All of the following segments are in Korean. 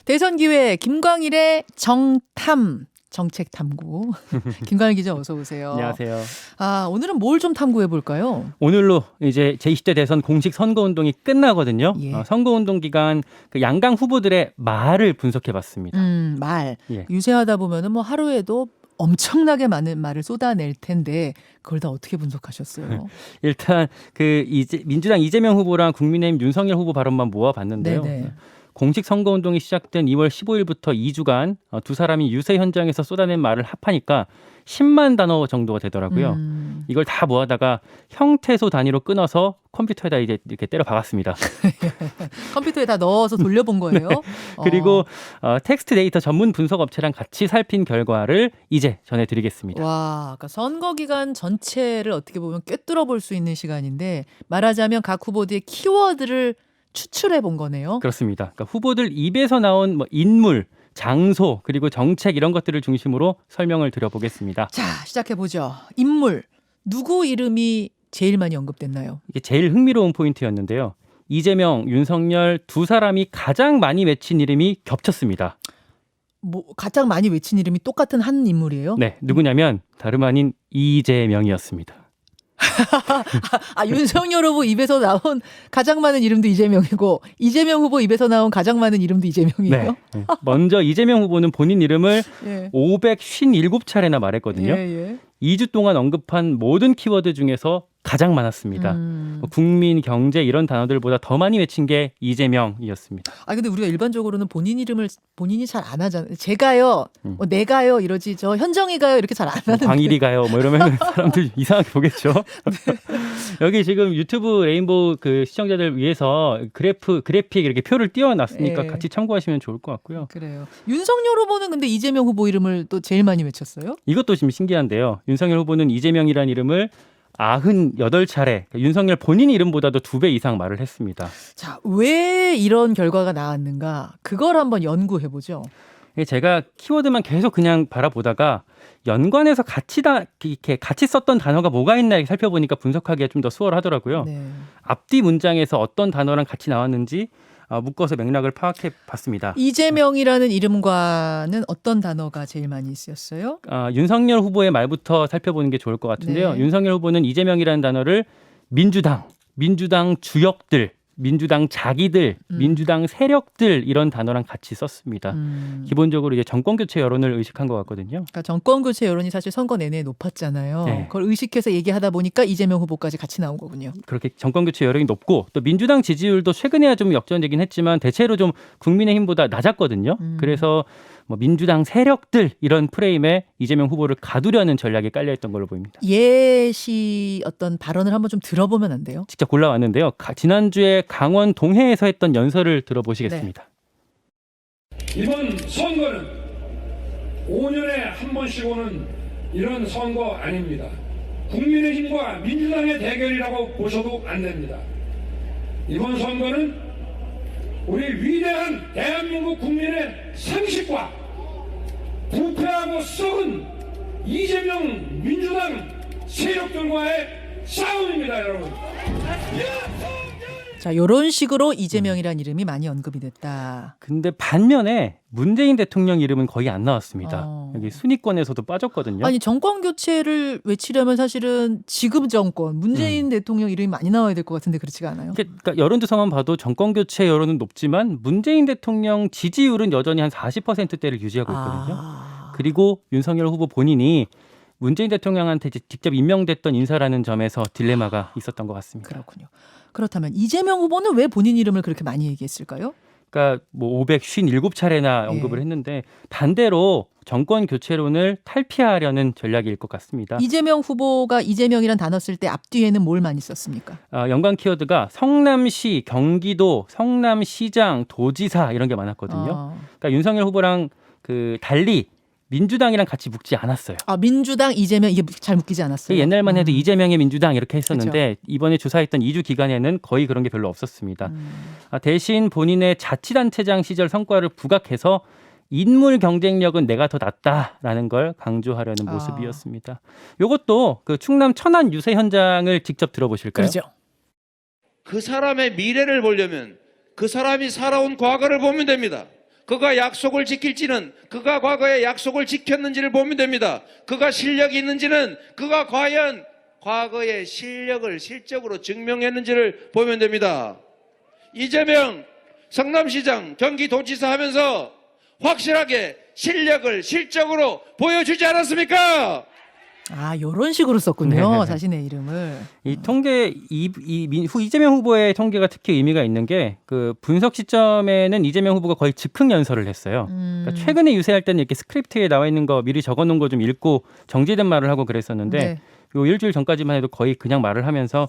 대선 기회 김광일의 정탐 정책 탐구. 김광일 기자 어서 오세요. 안녕하세요. 오늘은 뭘 좀 탐구해 볼까요? 오늘로 이제 제20대 대선 공식 선거운동이 끝나거든요. 예. 선거운동 기간 그 양강 후보들의 말을 분석해봤습니다. 말. 예. 유세하다 보면은 뭐 하루에도 엄청나게 많은 말을 쏟아낼 텐데 그걸 다 어떻게 분석하셨어요? 일단 그 민주당 이재명 후보랑 국민의힘 윤석열 후보 발언만 모아봤는데요. 네네. 공식 선거운동이 시작된 2월 15일부터 2주간 두 사람이 유세 현장에서 쏟아낸 말을 합하니까 10만 단어 정도가 되더라고요. 이걸 다 모아다가 형태소 단위로 끊어서 컴퓨터에다 이제 이렇게 때려 박았습니다. 컴퓨터에 다 넣어서 돌려본 거예요? 네. 그리고 텍스트 데이터 전문 분석 업체랑 같이 살핀 결과를 이제 전해드리겠습니다. 와, 그러니까 선거 기간 전체를 어떻게 보면 꿰뚫어 볼 수 있는 시간인데 말하자면 각 후보들의 키워드를 추출해 본 거네요. 그렇습니다. 그러니까 후보들 입에서 나온 뭐 인물, 장소, 그리고 정책 이런 것들을 중심으로 설명을 드려보겠습니다. 자, 시작해 보죠. 인물. 누구 이름이 제일 많이 언급됐나요? 이게 제일 흥미로운 포인트였는데요. 이재명, 윤석열 두 사람이 가장 많이 외친 이름이 겹쳤습니다. 뭐 가장 많이 외친 이름이 똑같은 한 인물이에요? 네, 누구냐면 다름 아닌 이재명이었습니다. 윤석열 후보 입에서 나온 가장 많은 이름도 이재명이고 이재명 후보 입에서 나온 가장 많은 이름도 이재명이에요? 네. 먼저 이재명 후보는 본인 이름을 예. 557차례나 말했거든요. 예. 2주 동안 언급한 모든 키워드 중에서 가장 많았습니다. 국민, 경제 이런 단어들보다 더 많이 외친 게 이재명이었습니다. 근데 우리가 일반적으로는 본인 이름을 본인이 잘 안 하잖아요. 제가요, 뭐 내가요 이러지 저 현정이가요 이렇게 잘 안 하는데. 광일이 가요. 뭐 이러면 사람들 이상하게 보겠죠. 네. 여기 지금 유튜브 레인보우 그 시청자들 위해서 그래픽 이렇게 표를 띄워놨으니까 예. 같이 참고하시면 좋을 것 같고요. 그래요. 윤석열 후보는 근데 이재명 후보 이름을 또 제일 많이 외쳤어요? 이것도 좀 신기한데요. 윤석열 후보는 이재명이라는 이름을 98차례, 윤석열 본인 이름보다도 2배 이상 말을 했습니다. 자, 왜 이런 결과가 나왔는가? 그걸 한번 연구해보죠. 제가 키워드만 계속 그냥 바라보다가 연관해서 이렇게 같이 썼던 단어가 뭐가 있나 이렇게 살펴보니까 분석하기가 좀 더 수월하더라고요. 네. 앞뒤 문장에서 어떤 단어랑 같이 나왔는지 묶어서 맥락을 파악해 봤습니다. 이재명이라는 이름과는 어떤 단어가 제일 많이 쓰였어요? 윤석열 후보의 말부터 살펴보는 게 좋을 것 같은데요. 네. 윤석열 후보는 이재명이라는 단어를 민주당 주역들, 민주당 자기들, 민주당 세력들 이런 단어랑 같이 썼습니다. 기본적으로 이제 정권 교체 여론을 의식한 것 같거든요. 그러니까 정권 교체 여론이 사실 선거 내내 높았잖아요. 네. 그걸 의식해서 얘기하다 보니까 이재명 후보까지 같이 나온 거군요. 그렇게 정권 교체 여론이 높고 또 민주당 지지율도 최근에야 좀 역전되긴 했지만 대체로 좀 국민의힘보다 낮았거든요. 그래서 뭐 민주당 세력들 이런 프레임에 이재명 후보를 가두려는 전략이 깔려있던 걸로 보입니다. 예시 어떤 발언을 한번 좀 들어보면 안 돼요? 직접 골라왔는데요. 지난주에 강원 동해에서 했던 연설을 들어보시겠습니다. 이번 선거는 5년에 한 번씩 오는 이런 선거 아닙니다. 국민의힘과 민주당의 대결이라고 보셔도 안 됩니다. 이번 선거는 우리 위대한 대한민국 국민의 상식과 부패하고 썩은 이재명 민주당 세력들과의 싸움입니다, 여러분. 자, 이런 식으로 이재명이라는 이름이 많이 언급이 됐다. 근데 반면에 문재인 대통령 이름은 거의 안 나왔습니다. 여기 순위권에서도 빠졌거든요. 아니 정권 교체를 외치려면 사실은 지금 정권 문재인 대통령 이름이 많이 나와야 될 것 같은데 그렇지가 않아요? 그러니까 여론조사만 봐도 정권 교체 여론은 높지만 문재인 대통령 지지율은 여전히 한 40%대를 유지하고 있거든요. 그리고 윤석열 후보 본인이 문재인 대통령한테 직접 임명됐던 인사라는 점에서 딜레마가 있었던 것 같습니다. 그렇군요. 그렇다면 이재명 후보는 왜 본인 이름을 그렇게 많이 얘기했을까요? 그러니까 뭐 557차례나 언급을 했는데 반대로 정권 교체론을 탈피하려는 전략일 것 같습니다. 이재명 후보가 이재명이란 단어 쓸 때 앞뒤에는 뭘 많이 썼습니까? 연관 키워드가 성남시, 경기도, 성남시장, 도지사 이런 게 많았거든요. 그러니까 윤석열 후보랑 달리 민주당이랑 같이 묶지 않았어요. 민주당, 이재명 이게 잘 묶이지 않았어요. 옛날만 해도 이재명의 민주당 이렇게 했었는데 그렇죠. 이번에 조사했던 2주 기간에는 거의 그런 게 별로 없었습니다. 대신 본인의 자치단체장 시절 성과를 부각해서 인물 경쟁력은 내가 더 낫다라는 걸 강조하려는 모습이었습니다. 이것도 그 충남 천안 유세 현장을 직접 들어보실까요? 그렇죠. 그 사람의 미래를 보려면 그 사람이 살아온 과거를 보면 됩니다. 그가 약속을 지킬지는 그가 과거에 약속을 지켰는지를 보면 됩니다. 그가 실력이 있는지는 그가 과연 과거의 실력을 실적으로 증명했는지를 보면 됩니다. 이재명 성남시장 경기도지사 하면서 확실하게 실력을 실적으로 보여주지 않았습니까? 아, 요런 식으로 썼군요. 네네네. 자신의 이름을. 이 통계 이재명 후보의 통계가 특히 의미가 있는 게 그 분석 시점에는 이재명 후보가 거의 즉흥 연설을 했어요. 그러니까 최근에 유세할 때는 이렇게 스크립트에 나와 있는 거 미리 적어놓은 거 좀 읽고 정제된 말을 하고 그랬었는데 네. 요 일주일 전까지만 해도 거의 그냥 말을 하면서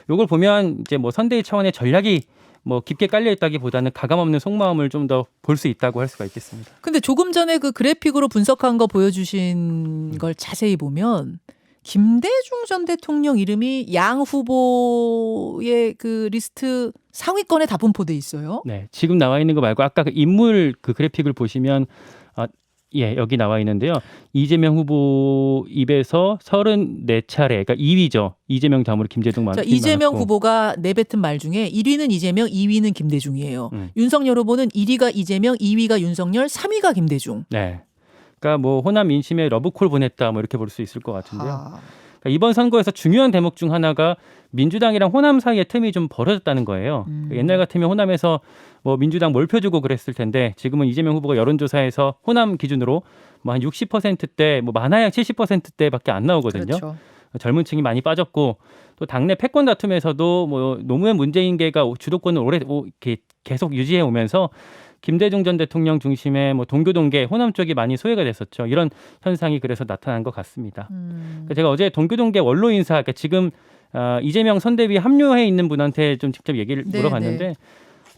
요걸 보면 이제 뭐 선대위 차원의 전략이 뭐 깊게 깔려 있다기보다는 가감 없는 속마음을 좀 더 볼 수 있다고 할 수가 있겠습니다. 근데 조금 전에 그 그래픽으로 분석한 거 보여주신 걸 자세히 보면 김대중 전 대통령 이름이 양 후보의 그 리스트 상위권에 다 분포돼 있어요. 네, 지금 나와 있는 거 말고 아까 그 인물 그 그래픽을 보시면 예, 여기 나와 있는데요. 이재명 후보 입에서 34차례, 그러니까 2위죠. 이재명 다음으로 김대중 자, 이재명 후보가 내뱉은 말 중에 1위는 이재명, 2위는 김대중이에요. 윤석열 후보는 1위가 이재명, 2위가 윤석열, 3위가 김대중. 네. 그러니까 뭐 호남 민심에 러브콜 보냈다 뭐 이렇게 볼 수 있을 것 같은데요. 아, 그러니까 이번 선거에서 중요한 대목 중 하나가 민주당이랑 호남 사이의 틈이 좀 벌어졌다는 거예요. 옛날 같으면 호남에서 뭐 민주당 몰표주고 그랬을 텐데 지금은 이재명 후보가 여론조사에서 호남 기준으로 뭐 한 60%대 뭐 많아야 70%대밖에 안 나오거든요. 그렇죠. 젊은 층이 많이 빠졌고 또 당내 패권 다툼에서도 뭐 노무현 문재인계가 주도권을 이렇게 계속 유지해 오면서 김대중 전 대통령 중심의 뭐 동교동계 호남 쪽이 많이 소외가 됐었죠. 이런 현상이 그래서 나타난 것 같습니다. 그러니까 제가 어제 동교동계 원로 인사, 그러니까 지금 이재명 선대위 합류해 있는 분한테 좀 직접 얘기를 네, 물어봤는데 네.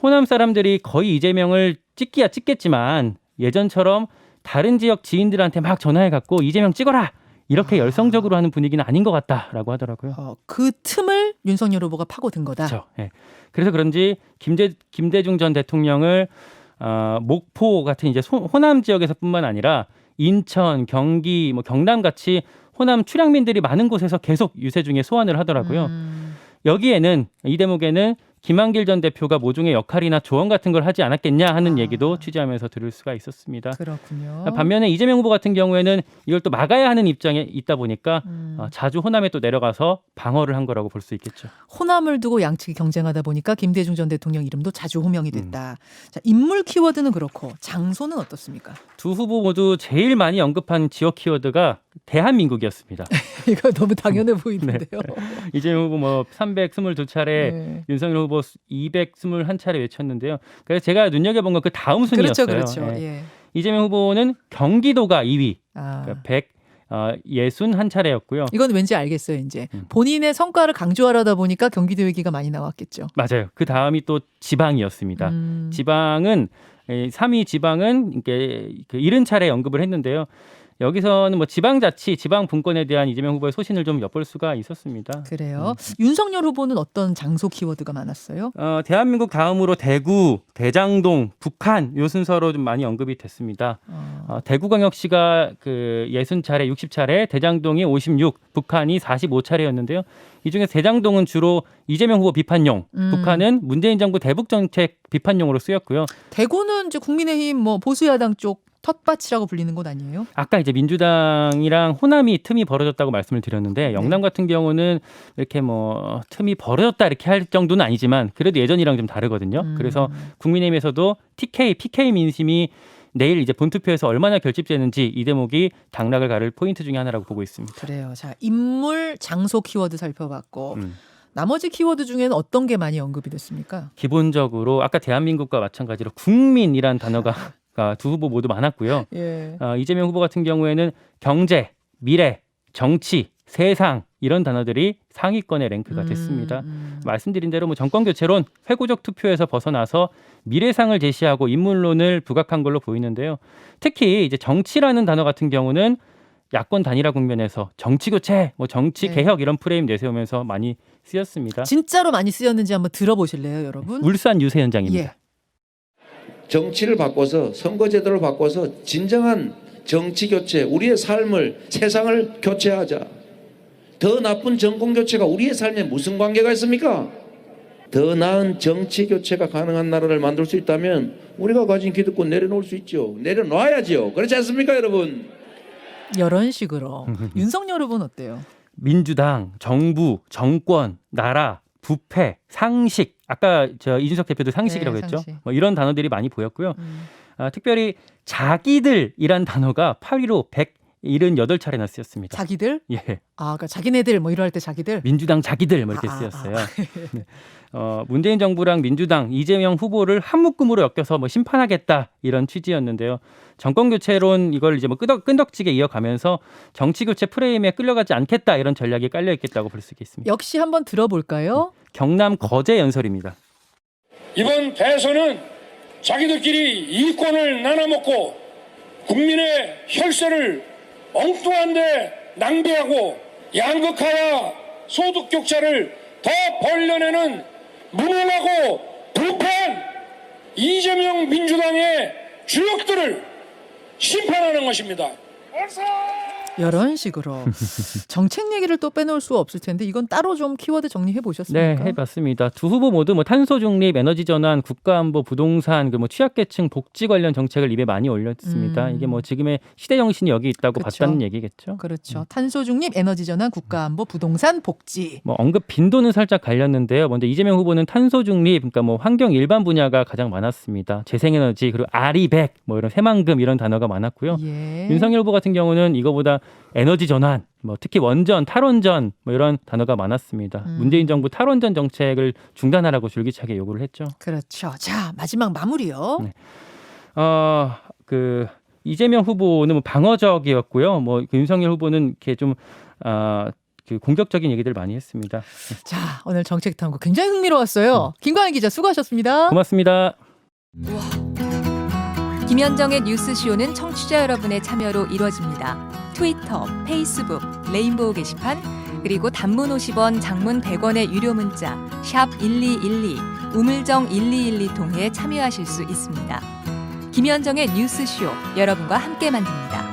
호남 사람들이 거의 이재명을 찍기야 찍겠지만 예전처럼 다른 지역 지인들한테 막 전화해 갖고 이재명 찍어라 이렇게 열성적으로 하는 분위기는 아닌 것 같다라고 하더라고요. 그 틈을 윤석열 후보가 파고든 거다. 그렇죠. 예. 그래서 그런지 김대중 전 대통령을 목포 같은 이제 호남 지역에서뿐만 아니라 인천, 경기, 뭐 경남 같이 호남 출향민들이 많은 곳에서 계속 유세 중에 소환을 하더라고요. 여기에는 이 대목에는 김한길 전 대표가 모종의 역할이나 조언 같은 걸 하지 않았겠냐 하는 얘기도 취재하면서 들을 수가 있었습니다. 그렇군요. 반면에 이재명 후보 같은 경우에는 이걸 또 막아야 하는 입장에 있다 보니까 자주 호남에 또 내려가서 방어를 한 거라고 볼 수 있겠죠. 호남을 두고 양측이 경쟁하다 보니까 김대중 전 대통령 이름도 자주 호명이 됐다. 자, 인물 키워드는 그렇고 장소는 어떻습니까? 두 후보 모두 제일 많이 언급한 지역 키워드가 대한민국이었습니다. 이거 너무 당연해 보이는데요. 이재명 후보 뭐 322차례, 네. 윤석열 후보 221차례 외쳤는데요. 그래서 제가 눈여겨본 건 그 다음 순위였어요. 그렇죠. 예. 예. 이재명 후보는 경기도가 2위, 아, 그러니까 161차례였고요. 이건 왠지 알겠어요. 이제 본인의 성과를 강조하려다 보니까 경기도 얘기가 많이 나왔겠죠. 맞아요. 그 다음이 또 지방이었습니다. 지방은 3위 지방은 이렇게 그 70차례 언급을 했는데요. 여기서는 뭐 지방자치, 지방 분권에 대한 이재명 후보의 소신을 좀 엿볼 수가 있었습니다. 그래요. 윤석열 후보는 어떤 장소 키워드가 많았어요? 대한민국 다음으로 대구, 대장동, 북한 요 순서로 좀 많이 언급이 됐습니다. 대구광역시가 그 60차례, 60차례, 대장동이 56, 북한이 45차례였는데요. 이 중에서 대장동은 주로 이재명 후보 비판용, 북한은 문재인 정부 대북 정책 비판용으로 쓰였고요. 대구는 이제 국민의힘 뭐 보수야당 쪽 텃밭이라고 불리는 곳 아니에요? 아까 이제 민주당이랑 호남이 틈이 벌어졌다고 말씀을 드렸는데 영남 같은 경우는 이렇게 뭐 틈이 벌어졌다 이렇게 할 정도는 아니지만 그래도 예전이랑 좀 다르거든요. 그래서 국민의힘에서도 PK 민심이 내일 이제 본투표에서 얼마나 결집되는지 이 대목이 당락을 가를 포인트 중에 하나라고 보고 있습니다. 그래요. 자, 인물, 장소 키워드 살펴봤고 나머지 키워드 중에는 어떤 게 많이 언급이 됐습니까? 기본적으로 아까 대한민국과 마찬가지로 국민이란 단어가 두 후보 모두 많았고요. 예. 이재명 후보 같은 경우에는 경제, 미래, 정치, 세상 이런 단어들이 상위권에 랭크가 됐습니다. 말씀드린 대로 뭐 정권 교체론, 회고적 투표에서 벗어나서 미래상을 제시하고 인물론을 부각한 걸로 보이는데요. 특히 이제 정치라는 단어 같은 경우는 야권 단일화 국면에서 정치 교체, 뭐 정치 개혁 이런 프레임 내세우면서 많이 쓰였습니다. 진짜로 많이 쓰였는지 한번 들어보실래요, 여러분? 울산 유세 현장입니다. 예. 정치를 바꿔서 선거제도를 바꿔서 진정한 정치 교체, 우리의 삶을 세상을 교체하자. 더 나쁜 정권 교체가 우리의 삶에 무슨 관계가 있습니까? 더 나은 정치 교체가 가능한 나라를 만들 수 있다면 우리가 가진 기득권 내려놓을 수 있죠. 내려놔야죠. 그렇지 않습니까, 여러분? 이런 식으로. 윤석열 후보는 어때요? 민주당, 정부, 정권, 나라, 부패, 상식. 아까 저 이준석 대표도 상식이라고 네, 했죠. 상식. 뭐 이런 단어들이 많이 보였고요. 특별히 자기들이란 단어가 8위로 178차례나 쓰였습니다. 자기들? 예. 그러니까 자기네들 뭐 이럴 때 자기들? 민주당 자기들 뭐 이렇게 쓰였어요. 네. 문재인 정부랑 민주당 이재명 후보를 한 묶음으로 엮여서 뭐 심판하겠다 이런 취지였는데요. 정권 교체론 이걸 이제 뭐 끈덕지게 이어가면서 정치 교체 프레임에 끌려가지 않겠다 이런 전략이 깔려 있겠다고 볼 수 있겠습니다. 역시 한번 들어볼까요? 경남 거제 연설입니다. 이번 대선은 자기들끼리 이권을 나눠먹고 국민의 혈세를 엉뚱한데 낭비하고 양극화와 소득 격차를 더 벌려내는 무능하고 부패한 이재명 민주당의 주역들을 심판하는 것입니다. 이런 식으로 정책 얘기를 또 빼놓을 수 없을 텐데 이건 따로 좀 키워드 정리해 보셨습니까? 네, 해봤습니다. 두 후보 모두 뭐 탄소 중립, 에너지 전환, 국가안보, 부동산, 그 뭐 취약계층 복지 관련 정책을 입에 많이 올렸습니다. 이게 뭐 지금의 시대 정신이 여기 있다고 그쵸. 봤다는 얘기겠죠. 그렇죠. 탄소 중립, 에너지 전환, 국가안보, 부동산, 복지. 뭐 언급 빈도는 살짝 갈렸는데요. 먼저 이재명 후보는 탄소 중립, 그러니까 뭐 환경 일반 분야가 가장 많았습니다. 재생에너지 그리고 아리백, 뭐 이런 새만금 이런 단어가 많았고요. 예. 윤석열 후보 같은 경우는 이거보다 에너지 전환, 뭐 특히 원전, 탈원전 뭐 이런 단어가 많았습니다. 문재인 정부 탈원전 정책을 중단하라고 줄기차게 요구를 했죠. 그렇죠. 자, 마지막 마무리요. 네. 그 이재명 후보는 뭐 방어적이었고요. 뭐 윤석열 후보는 이렇게 좀 그 공격적인 얘기들 많이 했습니다. 자, 오늘 정책 탐구 굉장히 흥미로웠어요. 김광희 기자 수고하셨습니다. 고맙습니다. 김현정의 뉴스쇼는 청취자 여러분의 참여로 이루어집니다. 트위터, 페이스북, 레인보우 게시판, 그리고 단문 50원, 장문 100원의 유료 문자 샵 1212, 우물정 1212 통해 참여하실 수 있습니다. 김현정의 뉴스쇼, 여러분과 함께 만듭니다.